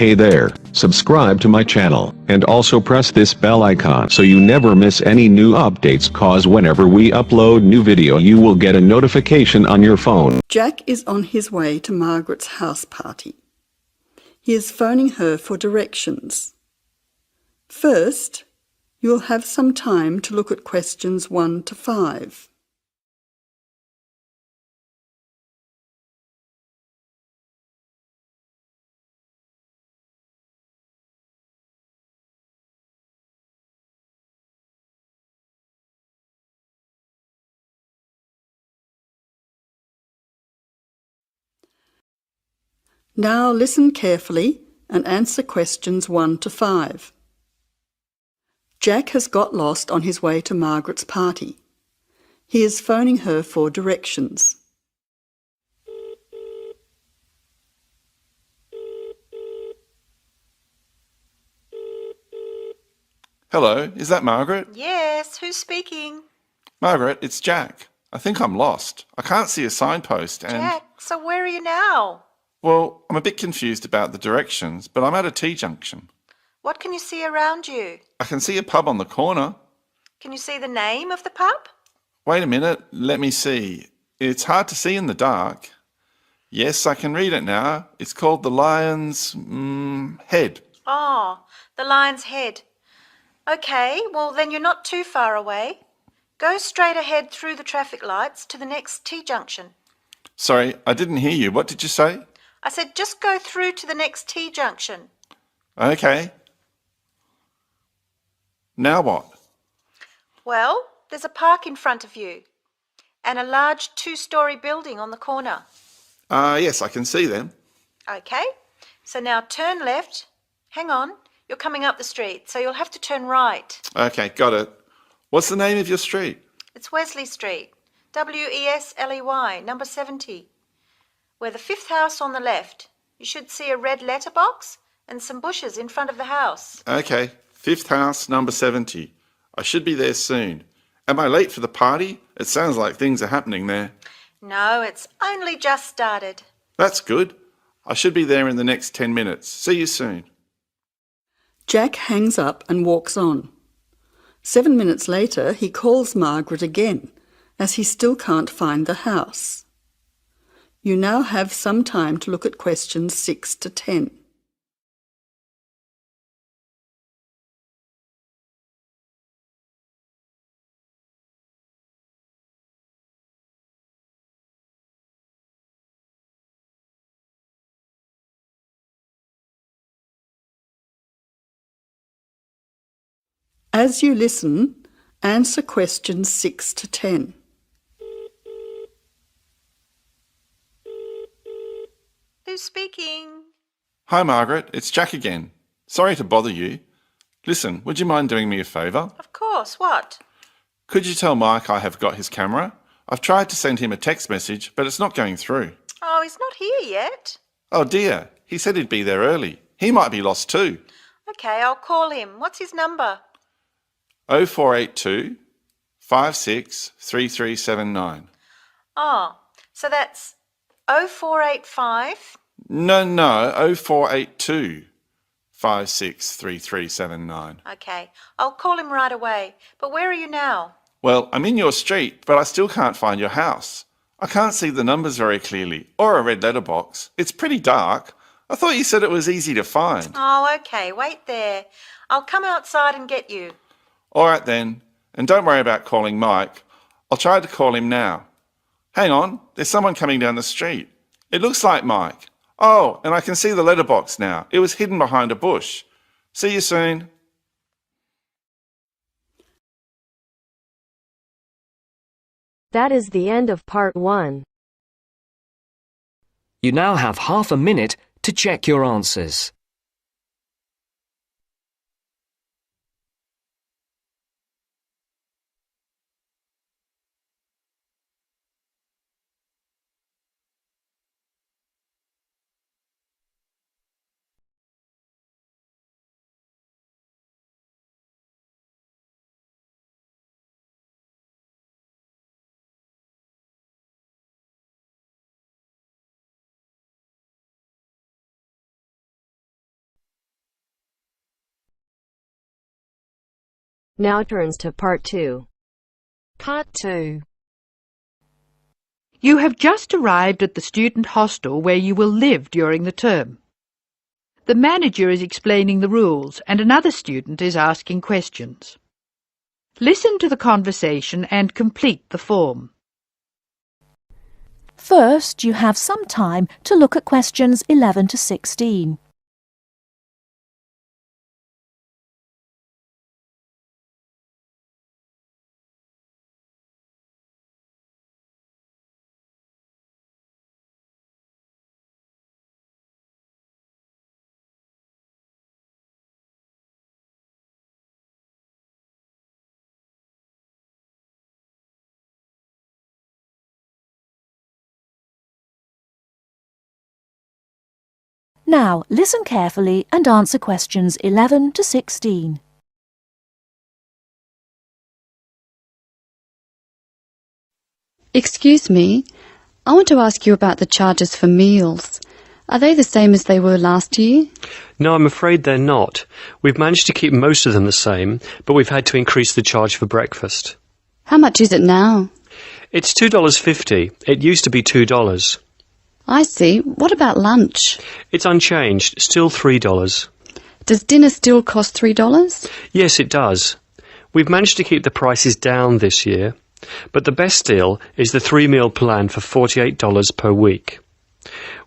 Hey there, subscribe to my channel, and also press this bell icon so you never miss any new updates, cause whenever we upload new video you will get a notification on your phone. Jack is on his way to Margaret's house party. He is phoning her for directions. First, you'll have some time to look at questions 1 to 5. Now listen carefully and answer questions 1 to 5. Jack has got lost on his way to Margaret's party. He is phoning her for directions. Hello, is that Margaret? Yes, who's speaking? Margaret, it's Jack. I think I'm lost. I can't see a signpost and... Jack, so where are you now? Well, I'm a bit confused about the directions, but I'm at a T-junction. What can you see around you? I can see a pub on the corner. Can you see the name of the pub? Wait a minute, let me see. It's hard to see in the dark. Yes, I can read it now. It's called the Lion's Head. Oh, the Lion's Head. Okay, well then you're not too far away. Go straight ahead through the traffic lights to the next T-junction. Sorry, I didn't hear you. What did you say? I said just go through to the next T-junction. Okay. Now what? Well, there's a park in front of you and a large 2-story building on the corner. Yes, I can see them. Okay, so now turn left. Hang on, you're coming up the street, so you'll have to turn right. Okay, got it. What's the name of your street? It's Wesley Street, Wesley, number 70. We're the 5th house on the left. You should see a red letterbox and some bushes in front of the house. Okay, 5th house, number 70. I should be there soon. Am I late for the party? It sounds like things are happening there. No, it's only just started. That's good. I should be there in the next 10 minutes. See you soon. Jack hangs up and walks on. 7 minutes later, he calls Margaret again, as he still can't find the house. You now have some time to look at questions 6 to 10. As you listen, answer questions 6 to 10. Who's speaking? Hi, Margaret. It's Jack again. Sorry to bother you. Listen, would you mind doing me a favour? Of course, what? Could you tell Mike I have got his camera? I've tried to send him a text message, but it's not going through. Oh, he's not here yet. Oh dear, he said he'd be there early. He might be lost too. Okay, I'll call him. What's his number? 0482 563379. Oh, so that's 0485. No, 0482 563379. Okay, I'll call him right away. But where are you now? Well, I'm in your street, but I still can't find your house. I can't see the numbers very clearly, or a red letterbox. It's pretty dark. I thought you said it was easy to find. Oh, okay, wait there. I'll come outside and get you. All right then, and don't worry about calling Mike. I'll try to call him now. Hang on, there's someone coming down the street. It looks like Mike. Oh, and I can see the letterbox now. It was hidden behind a bush. See you soon. That is the end of part 1. You now have half a minute to check your answers. Now turns to Part 2. Part 2. You have just arrived at the student hostel where you will live during the term. The manager is explaining the rules and another student is asking questions. Listen to the conversation and complete the form. First, you have some time to look at questions 11 to 16. Now, listen carefully and answer questions 11 to 16. Excuse me, I want to ask you about the charges for meals. Are they the same as they were last year? No, I'm afraid they're not. We've managed to keep most of them the same, but we've had to increase the charge for breakfast. How much is it now? It's $2.50. It used to be $2. I see. What about lunch? It's unchanged, still $3. Does dinner still cost $3? Yes, it does. We've managed to keep the prices down this year, but the best deal is the 3-meal plan for $48 per week.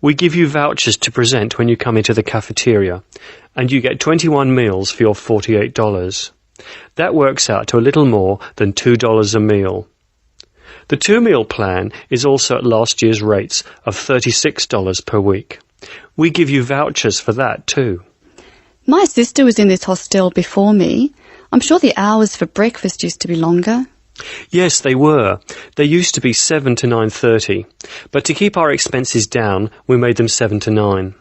We give you vouchers to present when you come into the cafeteria, and you get 21 meals for your $48. That works out to a little more than $2 a meal. The 2-meal plan is also at last year's rates of $36 per week. We give you vouchers for that too. My sister was in this hostel before me. I'm sure the hours for breakfast used to be longer. Yes, they were. They used to be 7 to 9:30, but to keep our expenses down, we made them 7 to 9.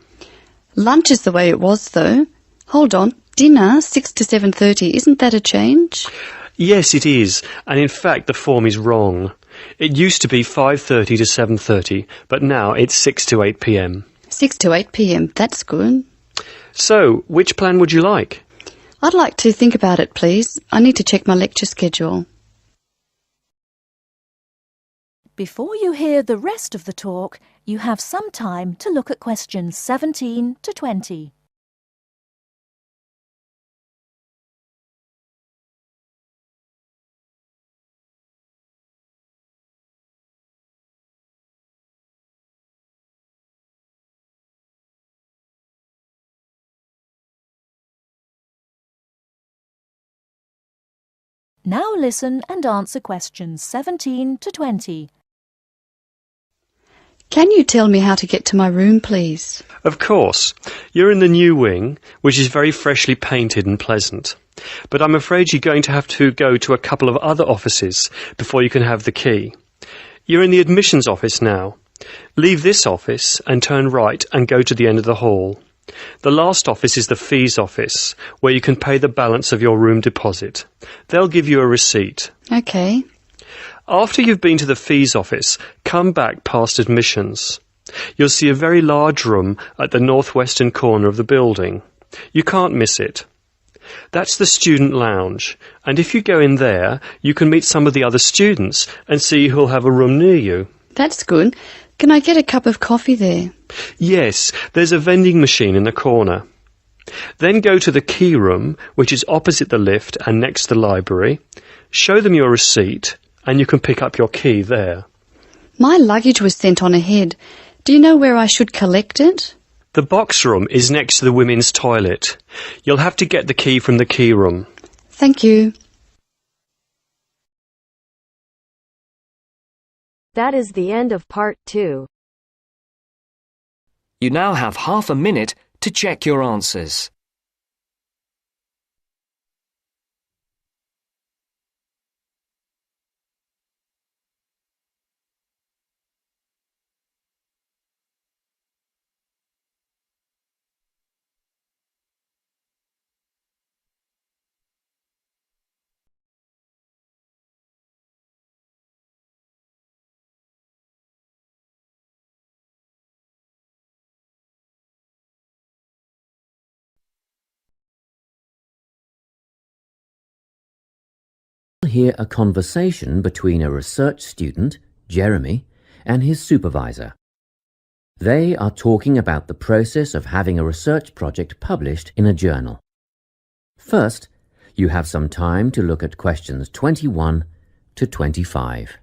Lunch is the way it was, though. Hold on, dinner 6 to 7:30. Isn't that a change? Yes, it is, and in fact the form is wrong. It used to be 5:30 to 7:30, but now it's 6 to 8 p.m. 6 to 8 p.m. That's good. So, which plan would you like? I'd like to think about it, please. I need to check my lecture schedule. Before you hear the rest of the talk, you have some time to look at questions 17 to 20. Now listen and answer questions 17 to 20. Can you tell me how to get to my room, please? Of course. You're in the new wing, which is very freshly painted and pleasant. But I'm afraid you're going to have to go to a couple of other offices before you can have the key. You're in the admissions office now. Leave this office and turn right and go to the end of the hall. The last office is the fees office, where you can pay the balance of your room deposit. They'll give you a receipt. Okay. After you've been to the fees office, come back past admissions. You'll see a very large room at the northwestern corner of the building. You can't miss it. That's the student lounge, and if you go in there, you can meet some of the other students and see who'll have a room near you. That's good. Can I get a cup of coffee there? Yes, there's a vending machine in the corner. Then go to the key room, which is opposite the lift and next to the library. Show them your receipt, and you can pick up your key there. My luggage was sent on ahead. Do you know where I should collect it? The box room is next to the women's toilet. You'll have to get the key from the key room. Thank you. That is the end of Part 2. You now have half a minute to check your answers. hear a conversation between a research student, Jeremy, and his supervisor. They are talking about the process of having a research project published in a journal. First, you have some time to look at questions 21 to 25.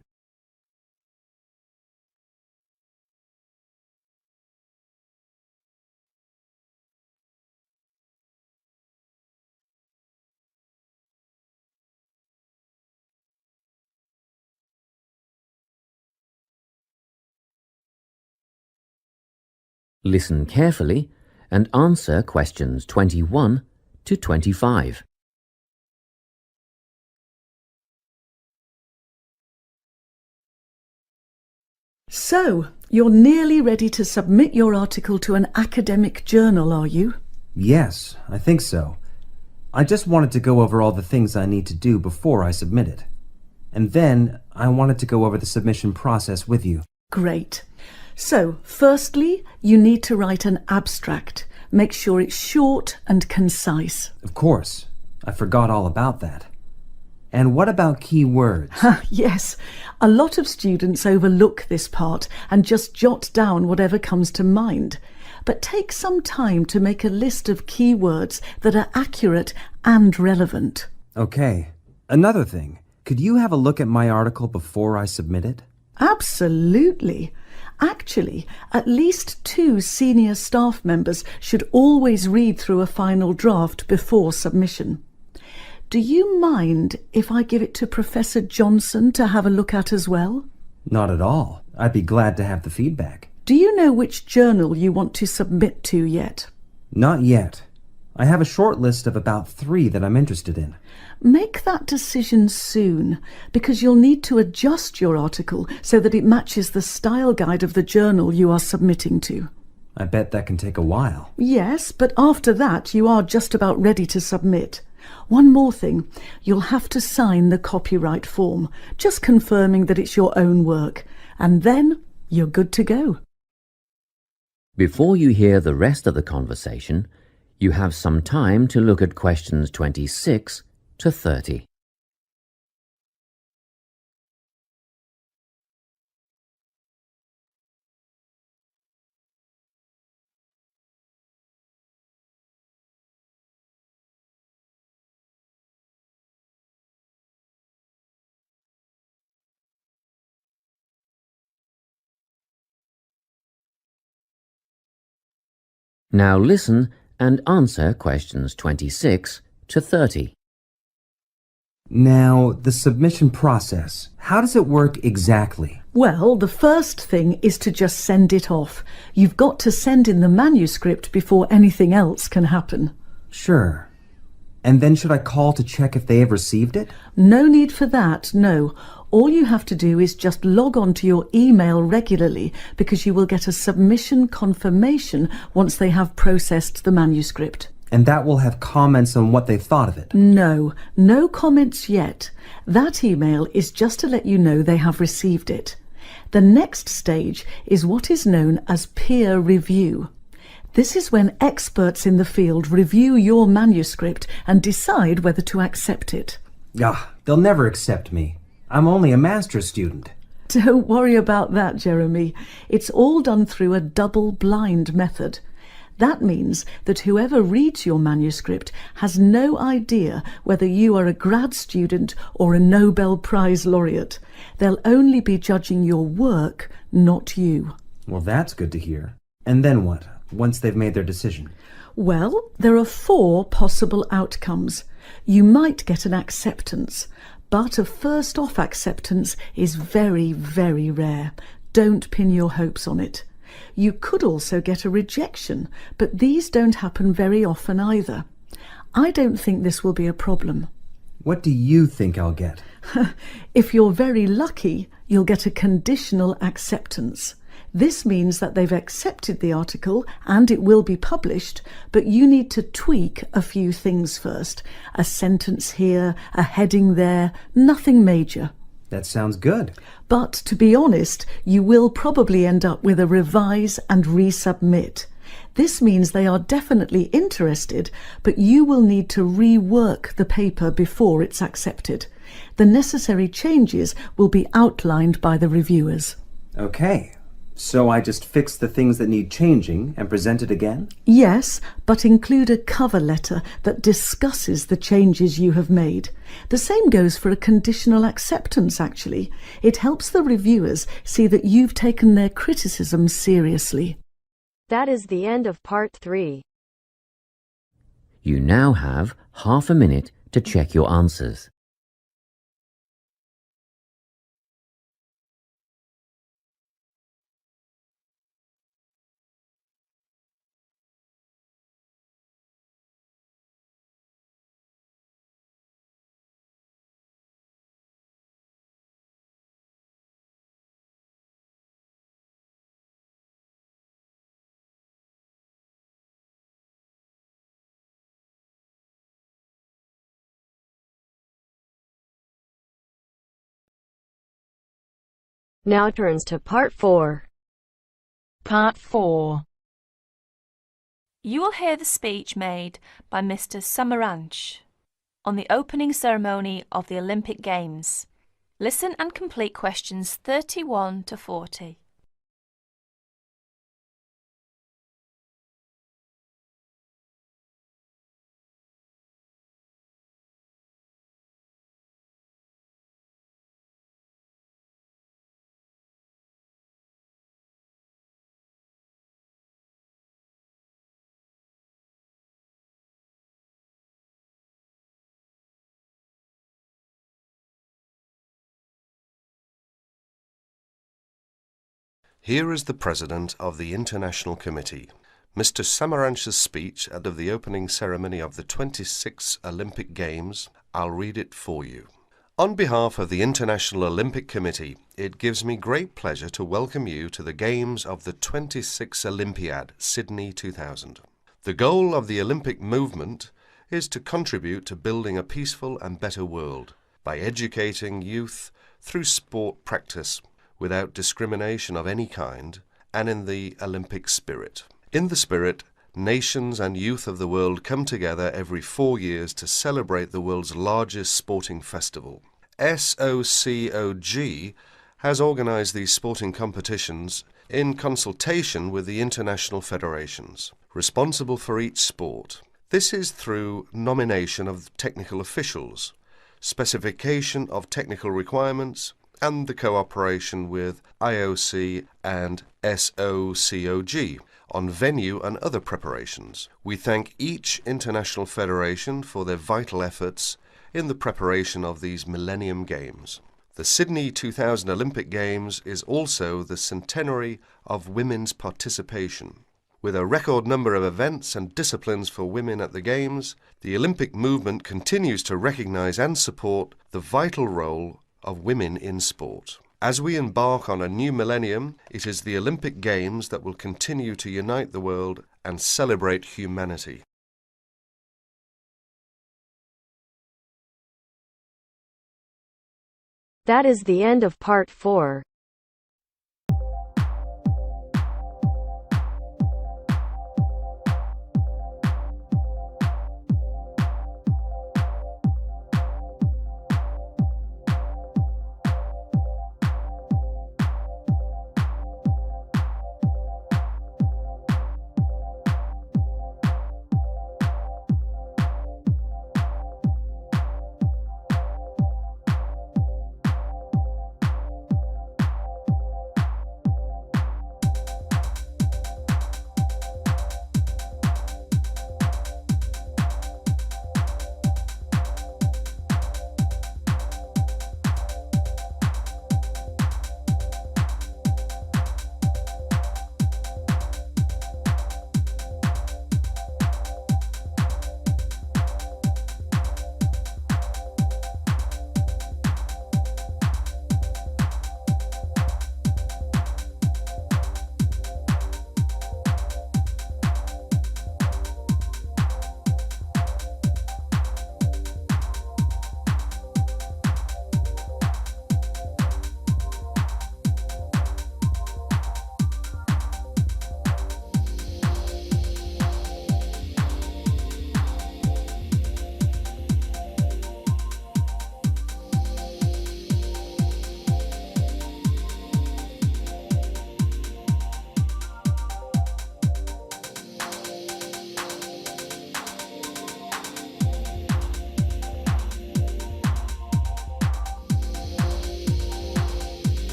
Listen carefully and answer questions 21 to 25. So, you're nearly ready to submit your article to an academic journal, are you? Yes, I think so. I just wanted to go over all the things I need to do before I submit it. And then I wanted to go over the submission process with you. Great. So, firstly, you need to write an abstract. Make sure it's short and concise. Of course. I forgot all about that. And what about key words? Yes, a lot of students overlook this part and just jot down whatever comes to mind. But take some time to make a list of key words that are accurate and relevant. Okay. Another thing. Could you have a look at my article before I submit it? Absolutely. Actually, at least 2 senior staff members should always read through a final draft before submission. Do you mind if I give it to Professor Johnson to have a look at as well? Not at all. I'd be glad to have the feedback. Do you know which journal you want to submit to yet? Not yet. I have a short list of about 3 that I'm interested in. Make that decision soon, because you'll need to adjust your article so that it matches the style guide of the journal you are submitting to. I bet that can take a while. Yes, but after that you are just about ready to submit. One more thing, you'll have to sign the copyright form, just confirming that it's your own work, and then you're good to go. Before you hear the rest of the conversation, you have some time to look at questions 26 to 30. Now listen and answer questions 26 to 30. Now, the submission process. How does it work exactly? Well, the first thing is to just send it off. You've got to send in the manuscript before anything else can happen. Sure. And then should I call to check if they have received it? No need for that, no. All you have to do is just log on to your email regularly, because you will get a submission confirmation once they have processed the manuscript. And that will have comments on what they thought of it? No, no comments yet. That email is just to let you know they have received it. The next stage is what is known as peer review. This is when experts in the field review your manuscript and decide whether to accept it. They'll never accept me. I'm only a master's student. Don't worry about that, Jeremy. It's all done through a double-blind method. That means that whoever reads your manuscript has no idea whether you are a grad student or a Nobel Prize laureate. They'll only be judging your work, not you. Well, that's good to hear. And then what, once they've made their decision? Well, there are 4 possible outcomes. You might get an acceptance, but a first-off acceptance is very, very rare. Don't pin your hopes on it. You could also get a rejection, but these don't happen very often either. I don't think this will be a problem. What do you think I'll get? If you're very lucky, you'll get a conditional acceptance. This means that they've accepted the article and it will be published, but you need to tweak a few things first. A sentence here, a heading there, nothing major. That sounds good. But to be honest, you will probably end up with a revise and resubmit. This means they are definitely interested, but you will need to rework the paper before it's accepted. The necessary changes will be outlined by the reviewers. Okay, so I just fix the things that need changing and present it again? Yes, but include a cover letter that discusses the changes you have made. The same goes for a conditional acceptance, actually. It helps the reviewers see that you've taken their criticism seriously. That is the end of part 3. You now have half a minute to check your answers. Now turns to part 4. Part 4. You will hear the speech made by Mr. Samaranch on the opening ceremony of the Olympic Games. Listen and complete questions 31 to 40. Here is the President of the International Committee, Mr. Samaranch's speech at the opening ceremony of the 26th Olympic Games. I'll read it for you. On behalf of the International Olympic Committee, it gives me great pleasure to welcome you to the Games of the 26th Olympiad, Sydney 2000. The goal of the Olympic movement is to contribute to building a peaceful and better world by educating youth through sport practice, without discrimination of any kind, and in the Olympic spirit. In the spirit, nations and youth of the world come together every 4 years to celebrate the world's largest sporting festival. SOCOG has organized these sporting competitions in consultation with the international federations responsible for each sport. This is through nomination of technical officials, specification of technical requirements, and the cooperation with IOC and SOCOG on venue and other preparations. We thank each international federation for their vital efforts in the preparation of these Millennium Games. The Sydney 2000 Olympic Games is also the centenary of women's participation. With a record number of events and disciplines for women at the Games, the Olympic movement continues to recognise and support the vital role of women in sport. As we embark on a new millennium, it is the Olympic Games that will continue to unite the world and celebrate humanity. That is the end of part 4.